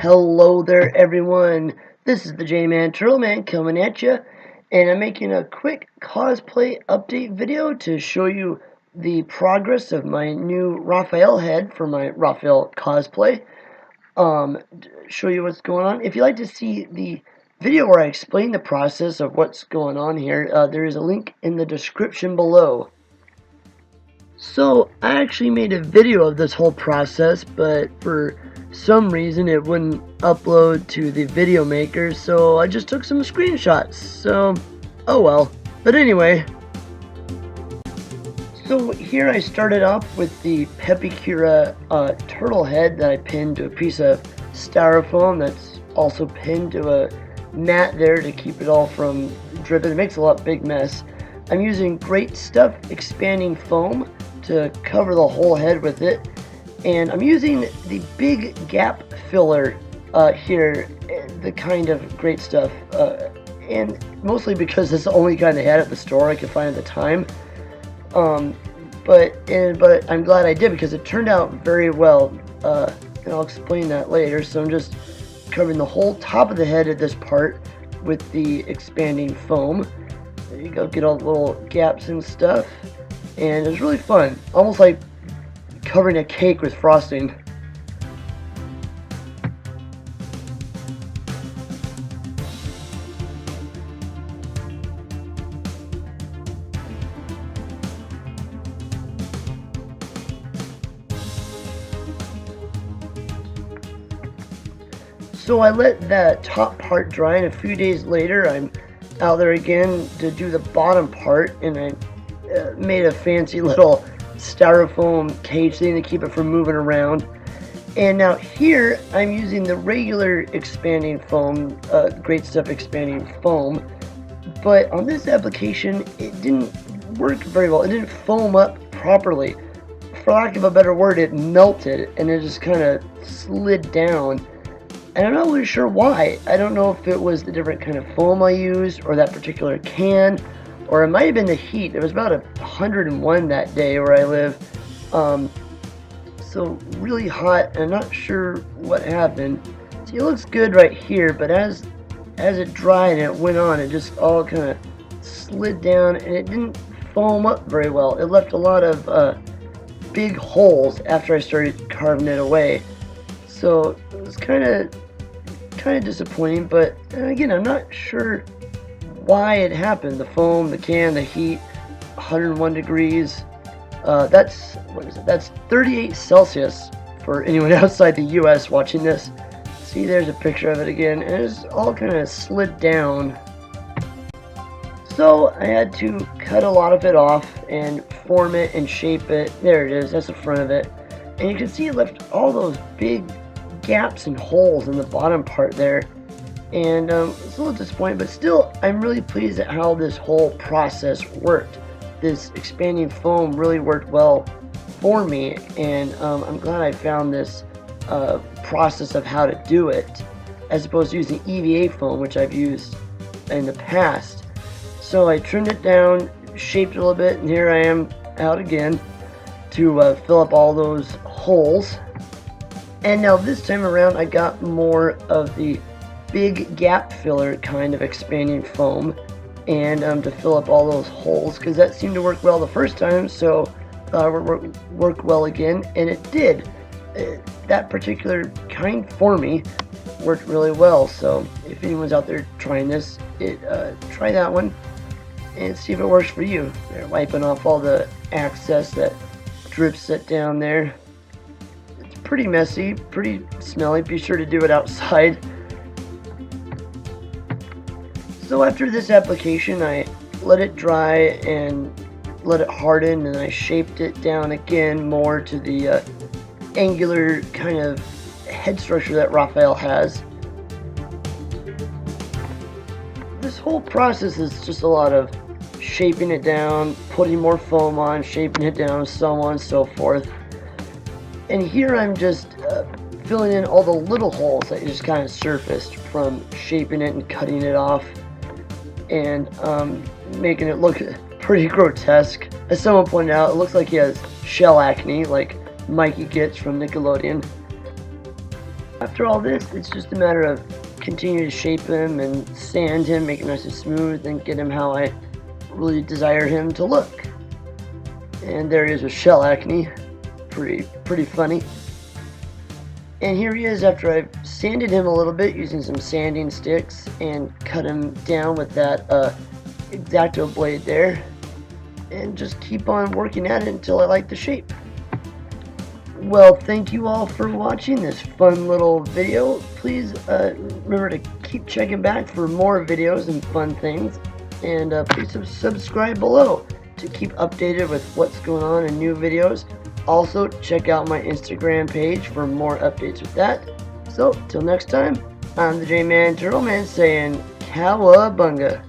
Hello there, everyone. This is the J-Man Turtle Man coming at you, and I'm making a quick cosplay update video to show you the progress of my new Raphael head for my Raphael cosplay. Show you what's going on. If you'd like to see the video where I explain the process of what's going on here, there is a link in the description below. So I actually made a video of this whole process, but for some reason it wouldn't upload to the video maker, so I just took some screenshots. So, oh well. But anyway, so here I started off with the Pepicura turtle head that I pinned to a piece of styrofoam that's also pinned to a mat there to keep it all from dripping. It makes a big mess. I'm using Great Stuff expanding foam to cover the whole head with it, and I'm using the big gap filler here, the kind of Great Stuff, and mostly because it's the only kind I had at the store I could find at the time. But I'm glad I did because it turned out very well, and I'll explain that later. So I'm just covering the whole top of the head at this part with the expanding foam. There you go, get all the little gaps and stuff. And it was really fun, almost like covering a cake with frosting. So I let that top part dry, and a few days later I'm out there again to do the bottom part, and I made a fancy little styrofoam cage thing to keep it from moving around. And now here I'm using the regular expanding foam, Great Stuff expanding foam, but on this application it didn't work very well. It didn't foam up properly. For lack of a better word, it melted and it just kind of slid down. And I'm not really sure why. I don't know if it was the different kind of foam I used or that particular can, or it might have been the heat. It was about 101 that day where I live, so really hot, and I'm not sure what happened. See, it looks good right here, but as it dried and it went on, it just all kind of slid down, and it didn't foam up very well. It left a lot of big holes after I started carving it away, so it was kind of disappointing. But again, I'm not sure why it happened. The foam, the can, the heat, 101 degrees. That's, what is it? That's 38 Celsius for anyone outside the US watching this. See, there's a picture of it again, and it's all kind of slid down. So I had to cut a lot of it off and form it and shape it. There it is, that's the front of it. And you can see it left all those big gaps and holes in the bottom part there. And it's a little disappointing, but still I'm really pleased at how this whole process worked. This expanding foam really worked well for me, and I'm glad I found this process of how to do it, as opposed to using EVA foam, which I've used in the past. So I trimmed it down, shaped it a little bit, and here I am out again to fill up all those holes. And now this time around I got more of the big gap filler kind of expanding foam, and to fill up all those holes, because that seemed to work well the first time, so work well again, and it did. That particular kind for me worked really well. So if anyone's out there trying this, try that one and see if it works for you. They're wiping off all the excess that drips it down there. It's pretty messy, pretty smelly. Be sure to do it outside. So after this application, I let it dry and let it harden, and I shaped it down again more to the angular kind of head structure that Raphael has. This whole process is just a lot of shaping it down, putting more foam on, shaping it down, so on and so forth. And here I'm just filling in all the little holes that just kind of surfaced from shaping it and cutting it off, and making it look pretty grotesque. As someone pointed out, it looks like he has shell acne, like Mikey gets from Nickelodeon. After all this, it's just a matter of continue to shape him and sand him, make him nice and smooth, and get him how I really desire him to look. And there he is with shell acne. Pretty funny. And here he is after I've sanded him a little bit using some sanding sticks and cut him down with that X-Acto blade there. And just keep on working at it until I like the shape. Well, thank you all for watching this fun little video. Please remember to keep checking back for more videos and fun things. And please subscribe below to keep updated with what's going on in new videos. Also, check out my Instagram page for more updates with that. So, till next time, I'm the J-Man Turtle Man saying, Cowabunga.